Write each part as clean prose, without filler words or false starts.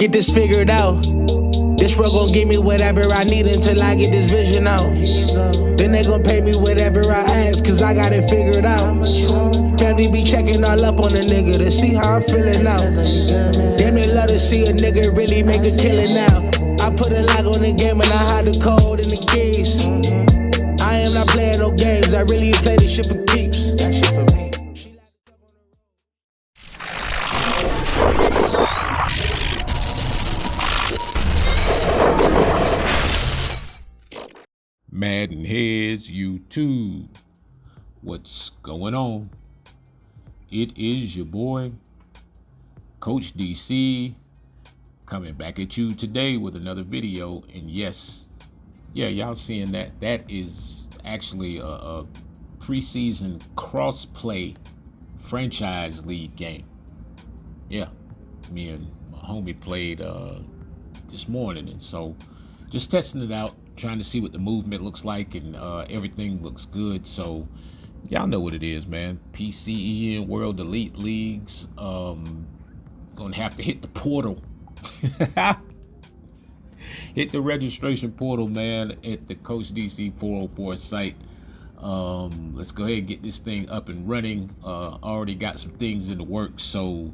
get this figured out. This world gon' give me whatever I need until I get this vision out. Then they gon' pay me whatever I ask, cause I got it figured out. Family be checking all up on a nigga to see how I'm feeling now. Damn, they love to see a nigga really make a killing now. I put a lock on the game and I hide the code and the keys. I am not playing no games, I really play this shit for keeps. That shit for me. MaddenHeadz YouTube, what's going on? It is your boy, Coach DC, coming back at you today with another video. And yes, y'all seeing that? That is actually a preseason cross-play franchise league game. Yeah, me and my homie played this morning, and so just testing it out, trying to see what the movement looks like, and everything looks good. So y'all know what it is, man. PCEN World Elite Leagues. Gonna have to hit the portal. Hit the registration portal, man, at the Coach DC 404 site. Let's go ahead and get this thing up and running. Already got some things in the works, so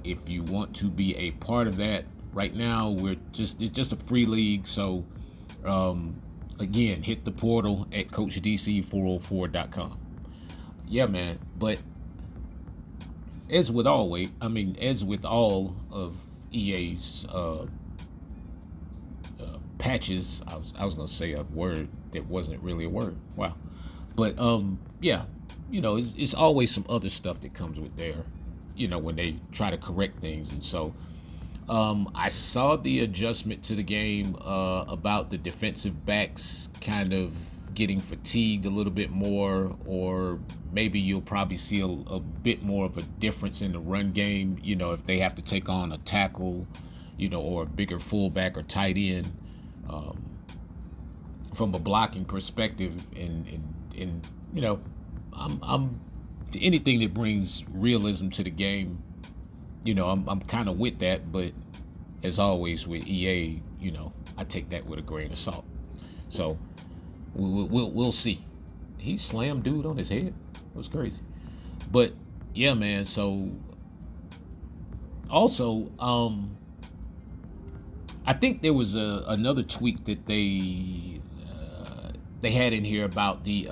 if you want to be a part of that, right now it's just a free league. So again, hit the portal at CoachDC404.com. Yeah, man. But as with all of EA's patches, I was gonna say a word that wasn't really a word. Wow. But yeah, it's always some other stuff that comes with there, when they try to correct things. And so I saw the adjustment to the game about the defensive backs kind of getting fatigued a little bit more, or maybe you'll probably see a bit more of a difference in the run game, if they have to take on a tackle, or a bigger fullback or tight end, from a blocking perspective. And I'm anything that brings realism to the game, I'm kind of with that. But as always with EA, I take that with a grain of salt. So we'll see. He slammed dude on his head. It was crazy. But yeah, man. So also, I think there was another tweak that they had in here about the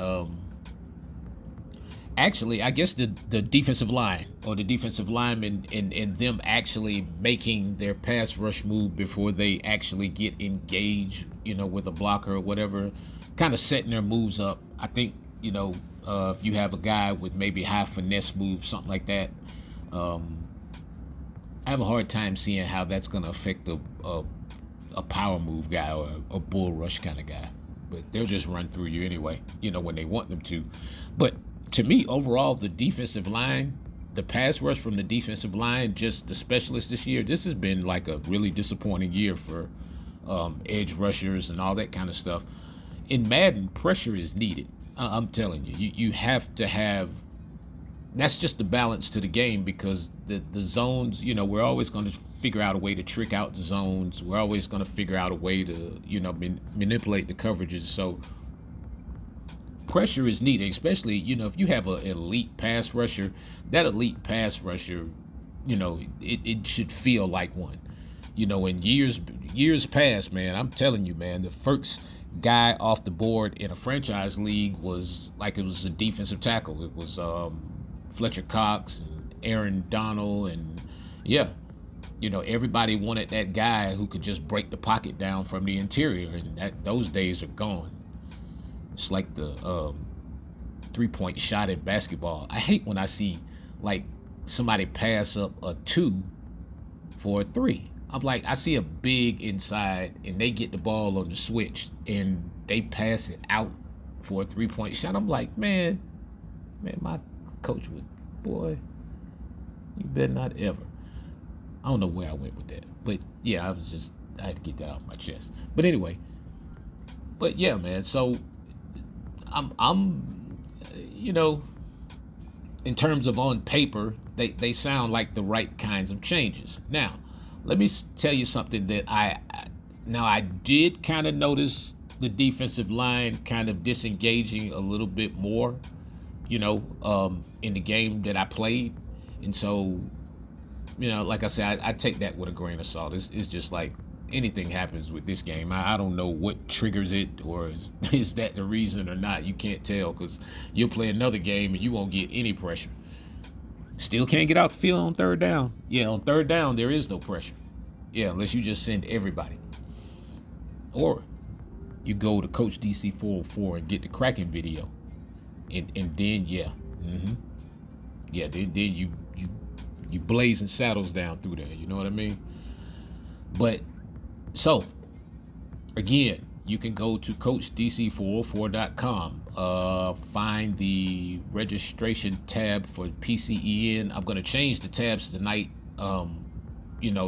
actually, I guess the defensive line, or the defensive linemen, and them actually making their pass rush move before they actually get engaged, with a blocker or whatever, kind of setting their moves up. I think, if you have a guy with maybe high finesse moves, something like that, I have a hard time seeing how that's going to affect a power move guy or a bull rush kind of guy. But they'll just run through you anyway, when they want them to. But to me, overall, the defensive line, the pass rush from the defensive line, just the specialists this year, this has been like a really disappointing year for edge rushers and all that kind of stuff. In Madden, pressure is needed. I'm telling you, you have to have, that's just the balance to the game, because the zones, we're always going to figure out a way to trick out the zones. We're always going to figure out a way to, manipulate the coverages. So pressure is needed, especially, if you have an elite pass rusher. That elite pass rusher, it should feel like one. In years past, man, I'm telling you, man, the first guy off the board in a franchise league was like, it was a defensive tackle. It was Fletcher Cox and Aaron Donald, and yeah, everybody wanted that guy who could just break the pocket down from the interior, and those days are gone. It's like the 3-point shot in basketball. I hate when I see like somebody pass up a 2 for a 3. I'm like, I see a big inside and they get the ball on the switch and they pass it out for a 3-point shot. I'm like, man, my coach would, boy, you better not ever. I don't know where I went with that, but yeah, I had to get that off my chest. But anyway, but yeah, man. So I'm in terms of on paper, they sound like the right kinds of changes. Now, let me tell you something that I did kind of notice the defensive line kind of disengaging a little bit more, in the game that I played. And so, like I said, I take that with a grain of salt. It's just like anything happens with this game. I don't know what triggers it, or is that the reason or not. You can't tell, because you'll play another game and you won't get any pressure. Still can't get out the field on third down. Yeah, on third down, there is no pressure. Yeah, unless you just send everybody. Or you go to Coach DC 404 and get the Kraken video. And then, yeah. Yeah, then you blazing saddles down through there. You know what I mean? But, so, again, you can go to CoachDC404.com, find the registration tab for PCEN. I'm going to change the tabs tonight, to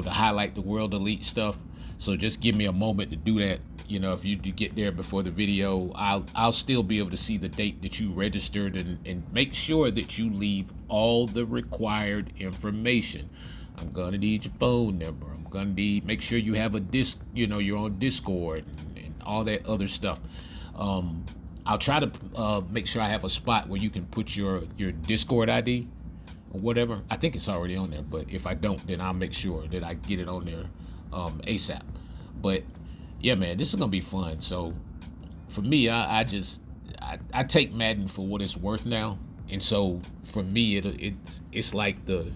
highlight the World Elite stuff. So just give me a moment to do that. If you get there before the video, I'll still be able to see the date that you registered, and make sure that you leave all the required information. I'm going to need your phone number. I'm going to need, make sure you have a you're on Discord and all that other stuff. I'll try to make sure I have a spot where you can put your Discord ID or whatever. I think it's already on there, but if I don't, then I'll make sure that I get it on there ASAP. But yeah, man, this is gonna be fun. So for me, I take Madden for what it's worth now, and so for me, it's like the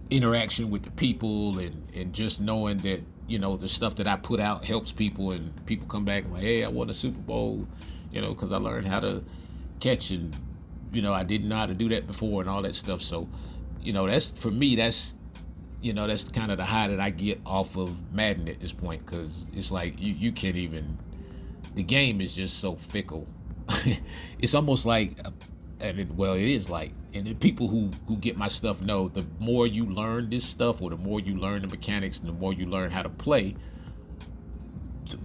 interaction with the people, and just knowing that the stuff that I put out helps people, and people come back and like, hey, I won a Super Bowl, because I learned how to catch, and I didn't know how to do that before, and all that stuff. So that's, for me, that's kind of the high that I get off of Madden at this point, because it's like you can't even, the game is just so fickle. It's almost like, it is like, and the people who get my stuff know, the more you learn this stuff, or the more you learn the mechanics, and the more you learn how to play,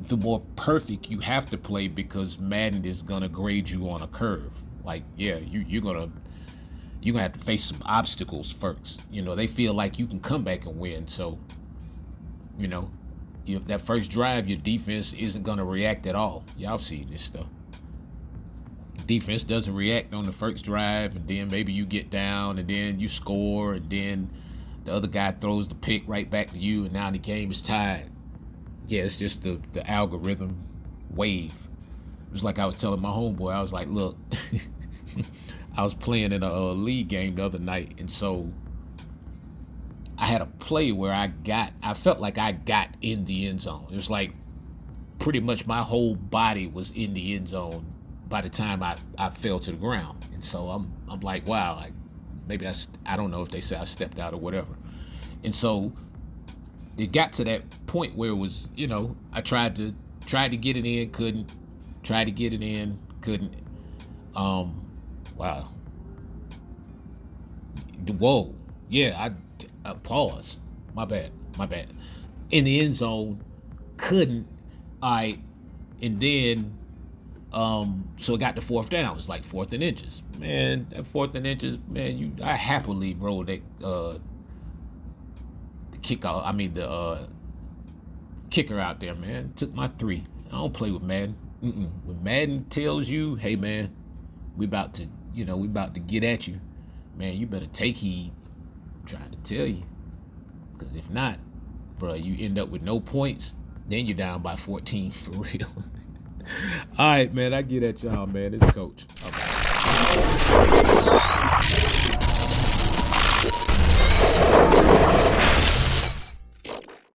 the more perfect you have to play, because Madden is gonna grade you on a curve. Like, yeah, you're gonna have to face some obstacles first. They feel like you can come back and win. So, that first drive, your defense isn't going to react at all. Y'all see this stuff. Defense doesn't react on the first drive, and then maybe you get down, and then you score, and then the other guy throws the pick right back to you, and now the game is tied. Yeah, it's just the algorithm wave. It was like I was telling my homeboy, I was like, look, I was playing in a league game the other night, and so I had a play where I felt like I got in the end zone. It was like pretty much my whole body was in the end zone by the time I fell to the ground. And so I'm like, wow, like maybe I don't know if they say I stepped out or whatever. And so it got to that point where it was, I tried to get it in, couldn't. Tried to get it in, couldn't. Wow. Whoa. Yeah, I pause. My bad. In the end zone, couldn't. All right. And then, so it got to fourth down. It's like 4th and inches. Man, that 4th and inches, man, I happily rolled that, the kicker out there, man. Took my 3. I don't play with Madden. When Madden tells you, hey, man, we about to get at you, man, you better take heed. I'm trying to tell you, because if not, bro, you end up with no points, then you're down by 14 for real. All right, man, I get at y'all, man. It's Coach.